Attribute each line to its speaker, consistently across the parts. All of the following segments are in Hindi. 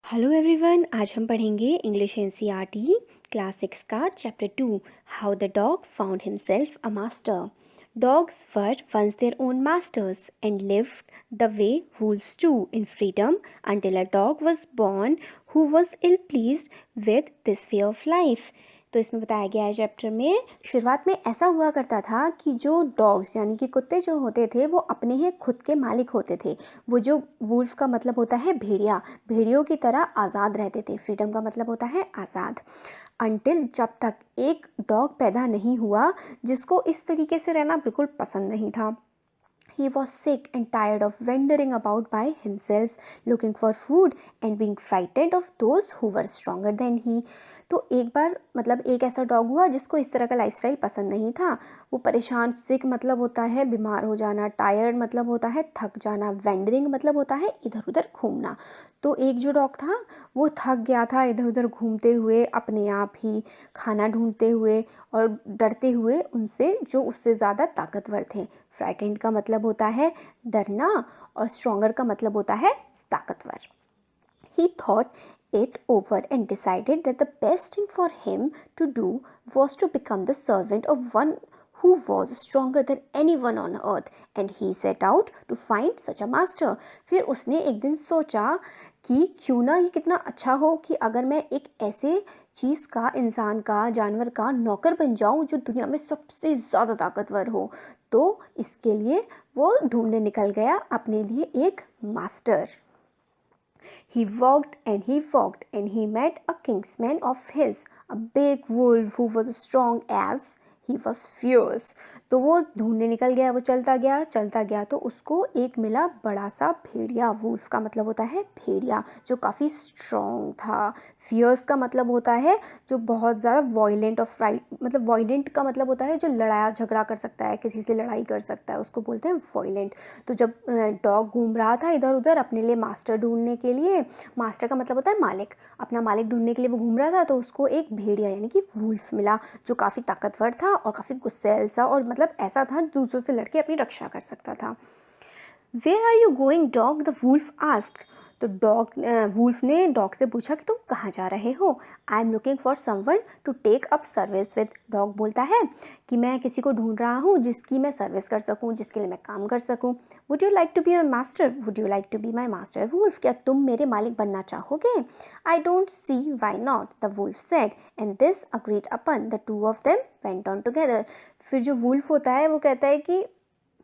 Speaker 1: हेलो एवरीवन, आज हम पढ़ेंगे इंग्लिश एनसीईआरटी क्लास 6 का chapter 2 how the dog found himself a master. Dogs were once their own masters and lived the way wolves do in freedom until a dog was born who was ill pleased with this way of life। तो इसमें बताया गया है चैप्टर में, शुरुआत में ऐसा हुआ करता था कि जो डॉग्स यानी कि कुत्ते जो होते थे वो अपने ही खुद के मालिक होते थे। वो जो वुल्फ का मतलब होता है भेड़िया, भेड़ियों की तरह आज़ाद रहते थे। फ्रीडम का मतलब होता है आज़ाद। अंटिल जब तक एक डॉग पैदा नहीं हुआ जिसको इस तरीके से रहना बिल्कुल पसंद नहीं था। He was sick and tired of wandering about by himself, looking for food and being frightened of those who were stronger than he। तो एक बार मतलब एक ऐसा डॉग हुआ जिसको इस तरह का लाइफस्टाइल पसंद नहीं था। वो परेशान, सिक मतलब होता है बीमार हो जाना, टायर्ड मतलब होता है थक जाना, वेंडरिंग मतलब होता है इधर उधर घूमना। तो एक जो डॉग था वो थक गया था इधर उधर घूमते हुए, अपने आप ही खाना ढूंढते हुए और डरते हुए उनसे जो उससे ज़्यादा ताकतवर थे। फ्राइटेंड का मतलब होता है डरना और स्ट्रॉन्गर का मतलब होता है ताकतवर। He thought it over and decided that the best thing for him to do was to become the servant of one who was stronger than anyone on earth, and he set out to find such a master। फिर उसने एक दिन सोचा कि क्यों ना ये कितना अच्छा हो कि अगर मैं एक ऐसे चीज़ का, इंसान का, जानवर का नौकर बन जाऊं जो दुनिया में सबसे ज़्यादा ताकतवर हो। तो इसके लिए वो ढूंढने निकल गया अपने लिए एक master. He walked and he met a kinsman of his, a big wolf who was strong as he was fierce। तो वो ढूंढने निकल गया, वो चलता गया तो उसको एक मिला बड़ा सा भेड़िया। वुल्फ का मतलब होता है भेड़िया, जो काफ़ी स्ट्रॉन्ग था। फियर्स का मतलब होता है जो बहुत ज़्यादा वॉयलेंट और फ्राइट, मतलब वॉयलेंट का मतलब होता है जो लड़ाया झगड़ा कर सकता है, किसी से लड़ाई कर सकता है, उसको बोलते हैं वॉयलेंट। तो जब डॉग घूम रहा था इधर उधर अपने लिए मास्टर ढूंढने के लिए, मास्टर का मतलब होता है मालिक, अपना मालिक ढूंढने के लिए वो घूम रहा था, तो उसको एक भेड़िया यानी कि वुल्फ मिला जो काफ़ी ताकतवर था और काफ़ी गुस्सैल सा, और मतलब ऐसा था दूसरों से लड़के अपनी रक्षा कर सकता था। Where are you going dog, the wolf asked. तो वुल्फ ने डॉग से पूछा कि तुम कहाँ जा रहे हो। I am looking for someone to take up service with. Dog बोलता है कि मैं किसी को ढूंढ रहा हूँ जिसकी मैं सर्विस कर सकूँ, जिसके लिए मैं काम कर सकूँ। Would you like to be my master, would you like to be my master wolf, क्या तुम मेरे मालिक बनना चाहोगे। I don't see why not, the wolf said, and this agreed upon. The two of them went on together. फिर जो वुल्फ होता है वो कहता है कि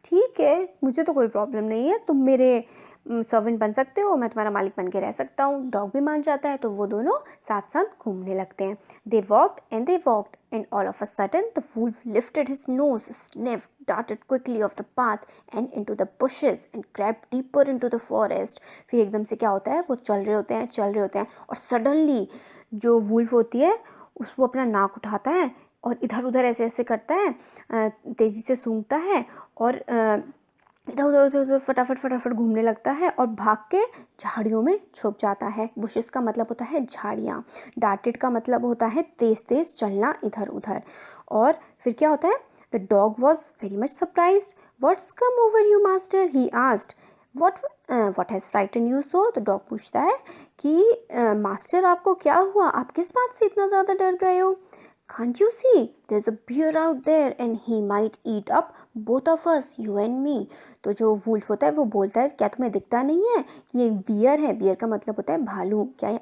Speaker 1: ठीक है, मुझे तो कोई प्रॉब्लम नहीं है, तुम मेरे सर्वेंट बन सकते हो, मैं तुम्हारा मालिक बन के रह सकता हूँ। डॉग भी मान जाता है, तो वो दोनों साथ साथ घूमने लगते हैं। They walked and all of a sudden the wolf lifted his nose, sniffed, darted quickly off the path and into the bushes and crept deeper into the forest। फिर एकदम से क्या होता है, वो चल रहे होते हैं और सडनली जो वुल्फ होती है उसको अपना नाक उठाता है और इधर उधर ऐसे ऐसे करता है, तेज़ी से सूंघता है और इधर फटाफट घूमने लगता है और भाग के झाड़ियों में छुप जाता है। बुशेस का मतलब होता है झाड़ियाँ। डार्टेड का मतलब होता है तेज तेज चलना इधर उधर। और फिर क्या होता है, the dog was very much surprised. What's come over you master, he asked. What has frighten you so. तो डॉग पूछता है कि मास्टर आपको क्या हुआ, आप किस बात से इतना ज़्यादा डर गए हो। Can't you see? There's a bear out there and he might eat up both of us, you and me। तो जो वुल्फ होता है वो बोलता है क्या तुम्हें दिखता नहीं है कि ये बियर है। बियर का मतलब होता है भालू। क्या ये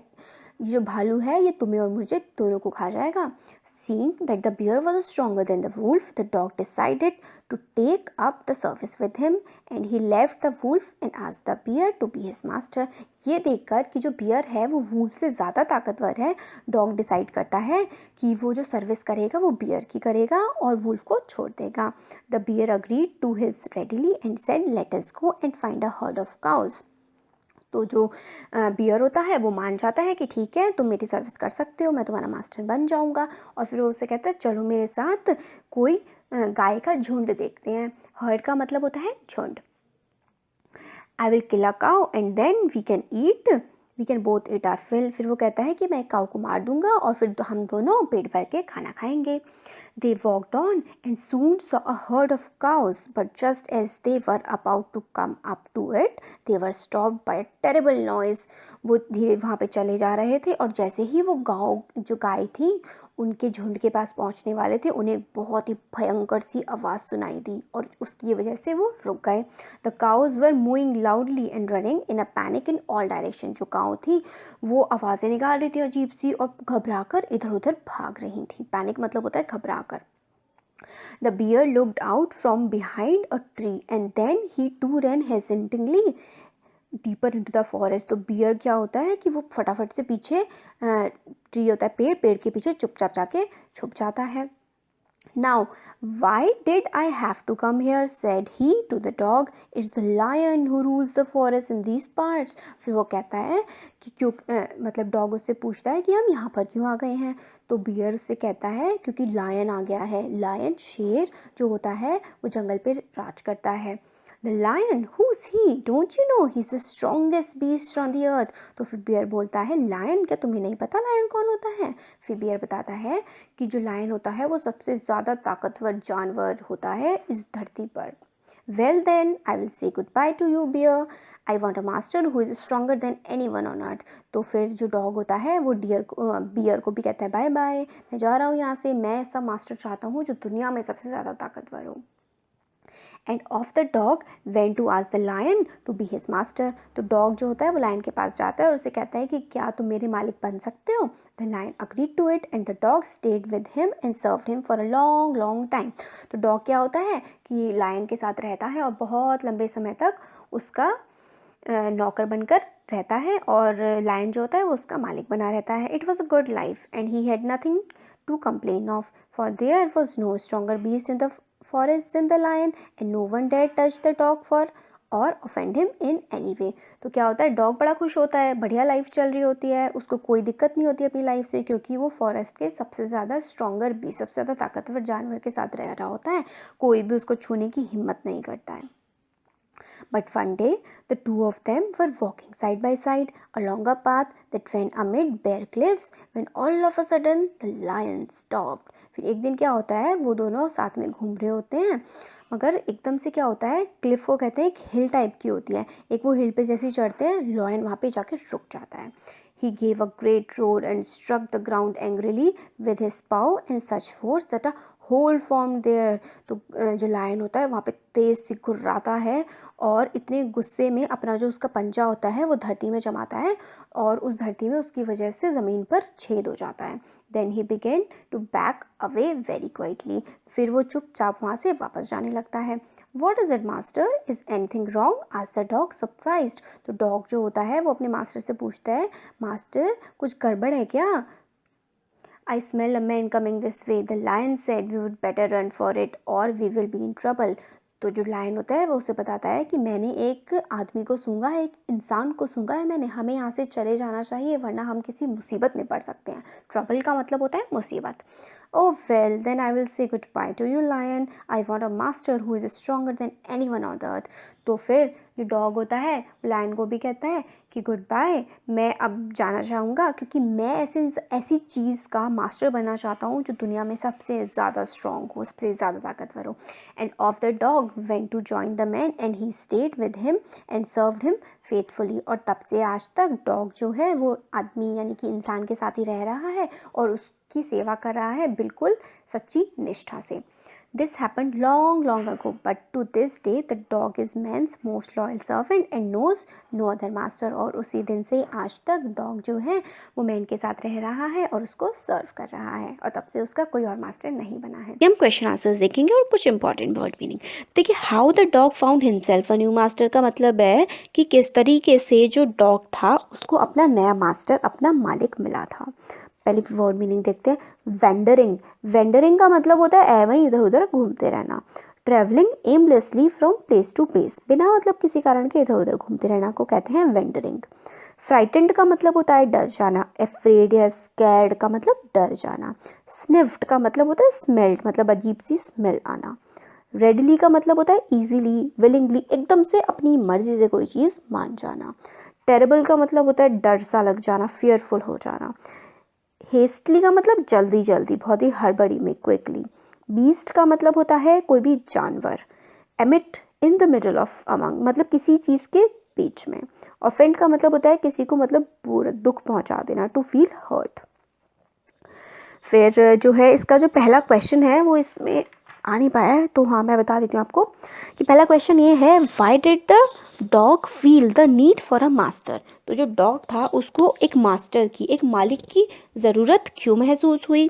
Speaker 1: जो भालू है ये तुम्हें और मुझे दोनों को खा जाएगा। Seeing that the bear was stronger than the wolf, the dog decided to take up the service with him and he left the wolf and asked the bear to be his master। ये देखकर कि जो बियर है वो वुल्फ से ज़्यादा ताकतवर है, डॉग डिसाइड करता है कि वो जो सर्विस करेगा वो बियर की करेगा और वुल्फ को छोड़ देगा। The bear agreed to his readily and said let us go and find a herd of cows. तो जो बियर होता है वो मान जाता है कि ठीक है तुम मेरी सर्विस कर सकते हो, मैं तुम्हारा मास्टर बन जाऊंगा। और फिर वो उससे कहता है चलो मेरे साथ कोई गाय का झुंड देखते हैं। हर्ड का मतलब होता है झुंड। I will kill a cow and then we can both eat our fill. फिर वो कहता है कि मैं काऊ को मार दूंगा और फिर हम दोनों पेट भर के खाना खाएंगे। They walked on and soon saw a herd of cows, but just as they were about to come up to it, they were stopped by a terrible noise. वो धीरे वहाँ पे चले जा रहे थे और जैसे ही वो जो गाय थी उनके झुंड के पास पहुँचने वाले थे, उन्हें बहुत ही भयंकर सी आवाज़ सुनाई दी और उसकी वजह से वो रुक गए. The cows were mooing loudly and running in a panic in all direction. जो काउ थी वो आवाज़ें निकाल रही थी अजीब सी और घबरा कर इधर उधर भाग रही थी. पैनिक मतलब होता है घबरा कर. The bear looked out from behind a tree and then he too ran hesitatingly deeper into the forest. तो बियर क्या होता है कि वो फटाफट से पीछे ट्री होता है पेड़ के पीछे चुपचाप जाके छुप जाता है. Now, why did I have to come here? Said he to the dog. It's the lion who rules the forest in these parts. फिर वो कहता है कि क्यों मतलब डॉग उससे पूछता है कि हम यहाँ पर क्यों आ गए हैं. तो बियर उससे कहता है क्योंकि लायन आ गया है. लायन शेर जो होता है वो जंगल पे राज करता है. The lion, who's he? Don't you know he's the strongest beast on the earth? तो फिर बियर बोलता है लायन, क्या तुम्हें नहीं पता लायन कौन होता है. फिर बियर बताता है कि जो लायन होता है वो सबसे ज़्यादा ताकतवर जानवर होता है इस धरती पर. Well then, I will say goodbye to you, bear. I want a master who is stronger than anyone on earth. तो फिर जो डॉग होता है वो बियर को भी कहता है बाय बाय, मैं जा रहा हूँ यहाँ से, मैं ऐसा मास्टर चाहता हूँ जो दुनिया में सबसे ज़्यादा ताकतवर हो. And off the dog went to ask the lion to be his master. तो डॉग जो होता है वो लायन के पास जाता है और उसे कहता है कि क्या तुम मेरे मालिक बन सकते हो. The lion agreed to it and the dog stayed with him and served him for a long long time. तो डॉग क्या होता है कि लायन के साथ रहता है और बहुत लंबे समय तक उसका नौकर बनकर रहता है और लायन जो होता है वो उसका मालिक बना रहता है. It was a good life and he had nothing to complain of, for there was no stronger beast in the forest than the lion and no one dared touch the dog for or offend him in any way. तो क्या होता है डॉग बड़ा खुश होता है, बढ़िया लाइफ चल रही होती है, उसको कोई दिक्कत नहीं होती अपनी लाइफ से क्योंकि वो फॉरेस्ट के सबसे ज़्यादा स्ट्रॉन्गर भी सबसे ज़्यादा ताकतवर जानवर के साथ रह रहा होता है. कोई भी उसको छूने की हिम्मत नहीं करता है. But one day, the two of them were walking side by side along a path that ran amid bare cliffs when all of a sudden the lion stopped. फिर एक दिन क्या होता है वो दोनों साथ में घूम रहे होते हैं मगर एकदम से क्या होता है क्लिफ को कहते हैं एक हिल टाइप की होती है. एक वो हिल पे जैसे चढ़ते हैं लायन वहाँ पे जाके रुक जाता है. He gave a great roar and struck the ground angrily with his paw in such force that a hole form there. तो जो लायन होता है वहाँ पे तेज़ से गुर्राता है और इतने गुस्से में अपना जो उसका पंजा होता है वो धरती में जमाता है और उस धरती में उसकी वजह से ज़मीन पर छेद हो जाता है. Then he began to back away very quietly. फिर वो चुपचाप वहाँ से वापस जाने लगता है. What is it, master? Is anything wrong? asked the dog, surprised. तो डॉग जो होता है वो अपने मास्टर से पूछता है मास्टर कुछ गड़बड़ है क्या. I smell a man coming this way. The lion said we would better run for it or we will be in trouble. तो जो लायन होता है वो उसे बताता है कि मैंने एक आदमी को सूंघा है, एक इंसान को सूंघा है मैंने, हमें यहाँ से चले जाना चाहिए वरना हम किसी मुसीबत में पड़ सकते हैं. ट्रबल का मतलब होता है मुसीबत. Oh well, then I will say goodbye to you, lion. I want a master who is stronger than anyone on the earth. तो फिर जो डॉग होता है लायन को भी कहता है कि गुड बाय, मैं अब जाना चाहूँगा क्योंकि मैं ऐसी चीज़ का मास्टर बनना चाहता हूँ जो दुनिया में सबसे ज़्यादा स्ट्रॉन्ग हो, सबसे ज़्यादा ताकतवर हो. And off the dog went to join the man and he stayed with him and served him faithfully. और तब से आज तक डॉग जो है वो आदमी यानी कि इंसान के साथ ही रह रहा है और उसकी सेवा कर रहा है बिल्कुल सच्ची निष्ठा से. This happened long, long ago, but to this day the dog is man's most loyal servant and knows no other master. और उसी दिन से आज तक डॉग जो है वो मैन के साथ रह रहा है और उसको सर्व कर रहा है और तब से उसका कोई और मास्टर नहीं बना है. हम क्वेश्चन आंसर्स देखेंगे और कुछ इंपॉर्टेंट वर्ड मीनिंग. देखिए how the dog found himself a new master का मतलब है कि किस तरीके से जो डॉग था उसको अपना नया मास्टर अपना मालिक मिला था. पहले वर्ड मीनिंग देखते हैं. वेंडरिंग. वेंडरिंग का मतलब होता है वहीं इधर उधर घूमते रहना. Travelling aimlessly from place to place, बिना मतलब किसी कारण के इधर उधर घूमते रहना को कहते हैं वेंडरिंग. फ्राइटेंड का मतलब होता है डर जाना. एफ्रेड या स्कैर्ड का मतलब डर जाना. स्निफ्ड का मतलब होता है स्मेल्ड, मतलब अजीब सी स्मेल आना. रेडली का मतलब होता है ईजीली, विलिंगली, एकदम से अपनी मर्जी से कोई चीज़ मान जाना. टेरेबल का मतलब होता है डर सा लग जाना, फियरफुल हो जाना. हेस्टली का मतलब जल्दी जल्दी, बहुत ही हड़बड़ी में, क्विकली. बीस्ट का मतलब होता है कोई भी जानवर। Emit in the middle of among मतलब किसी चीज़ के बीच में। ऑफेंड का मतलब होता है किसी को मतलब बुरा दुख पहुंचा देना, टू फील हर्ट। फिर जो है इसका जो पहला क्वेश्चन है वो इसमें आ नहीं पाया है, तो हाँ मैं बता देती हूँ आपको कि पहला क्वेश्चन ये है, why did the dog feel the need for a master. तो जो डॉग था उसको एक मास्टर की, एक मालिक की ज़रूरत क्यों महसूस हुई।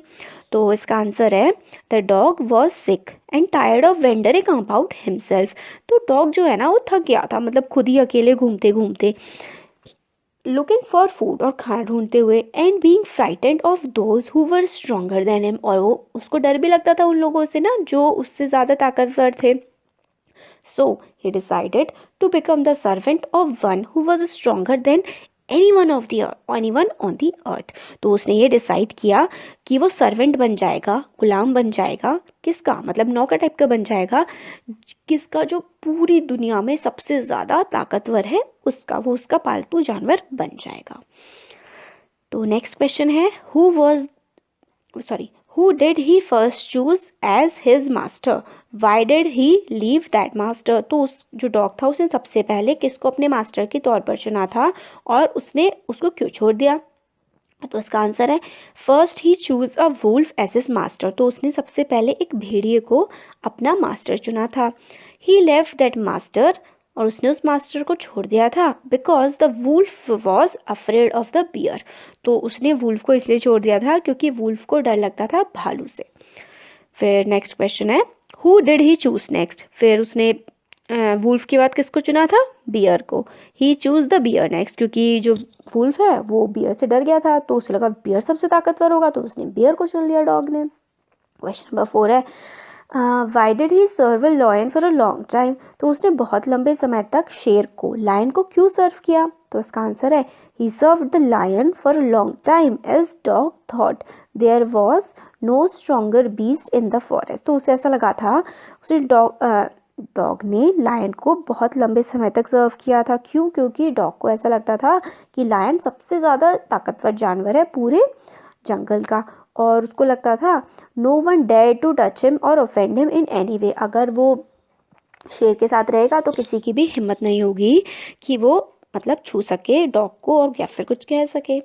Speaker 1: तो इसका आंसर है, the dog was sick and tired of wandering about himself. तो डॉग जो है ना वो थक गया था, मतलब खुद ही अकेले घूमते घूमते, लुकिंग फॉर फूड और खाना ढूंढते हुए, and being frightened of those who were stronger than him, और वो उसको डर भी लगता था उन लोगों से ना जो उससे ज़्यादा ताकतवर थे। So he decided to become the servant of one who was stronger than anyone on the earth. तो उसने ये डिसाइड किया कि वो सर्वेंट बन जाएगा, गुलाम बन जाएगा। किसका मतलब नौकर टाइप का बन जाएगा, किसका जो पूरी दुनिया में सबसे ज़्यादा ताकतवर है उसका, वो उसका पालतू जानवर बन जाएगा। तो नेक्स्ट क्वेश्चन है, who did he first choose as his master? Why did he leave that master? तो उस जो डॉग था उसने सबसे पहले किसको अपने मास्टर के तौर पर चुना था और उसने उसको क्यों छोड़ दिया। तो इसका आंसर है, first he choose a wolf as his master. तो उसने सबसे पहले एक भेड़िए को अपना मास्टर चुना था। ही लेफ्ट दैट मास्टर, और उसने उस मास्टर को छोड़ दिया था, because the wolf was afraid of the bear. तो उसने वुल्फ को इसलिए छोड़ दिया था क्योंकि वुल्फ को डर लगता था भालू से। फिर नेक्स्ट क्वेश्चन है, who did he choose next. फिर उसने वुल्फ के बाद किसको चुना था, बियर को। ही चूज द बियर नेक्स्ट, क्योंकि जो वुल्फ है वो बियर से डर गया था, तो उसे लगा बियर सबसे ताकतवर होगा, तो उसने बियर को चुन लिया डॉग ने। क्वेश्चन नंबर 4 है, why did he serve a lion for a long time. तो उसने बहुत लंबे समय तक शेर को, लायन को क्यों सर्व किया। तो इसका आंसर है, he served the lion for a long time as dog thought there was no stronger beast in the forest. तो उसे ऐसा लगा था, उसे डॉग ने लायन को बहुत लंबे समय तक सर्व किया था। क्यों, क्योंकि डॉग को ऐसा लगता था कि लायन सबसे ज़्यादा ताकतवर जानवर है पूरे जंगल का, और उसको लगता था no one dare to touch him और offend him in any way. अगर वो शेर के साथ रहेगा तो किसी की भी हिम्मत नहीं होगी कि वो मतलब छू सके डॉग को और या फिर कुछ कह सके।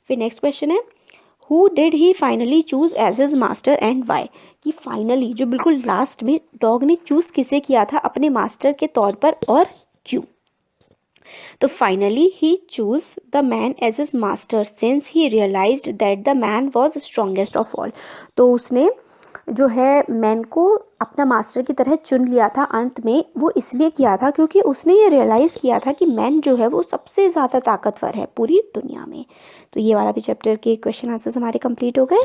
Speaker 1: फिर नेक्स्ट क्वेश्चन है, who did he finally choose as his master and why. कि फाइनली जो बिल्कुल लास्ट में डॉग ने चूज किसे किया था अपने मास्टर के तौर पर और क्यों। तो finally he choose the man as his master since he realised that the man was strongest of all. तो उसने जो है मैन को अपना मास्टर की तरह चुन लिया था अंत में, वो इसलिए किया था क्योंकि उसने ये रियलाइज़ किया था कि मैन जो है वो सबसे ज़्यादा ताकतवर है पूरी दुनिया में। तो ये वाला भी चैप्टर के क्वेश्चन आंसर्स हमारे कंप्लीट हो गए।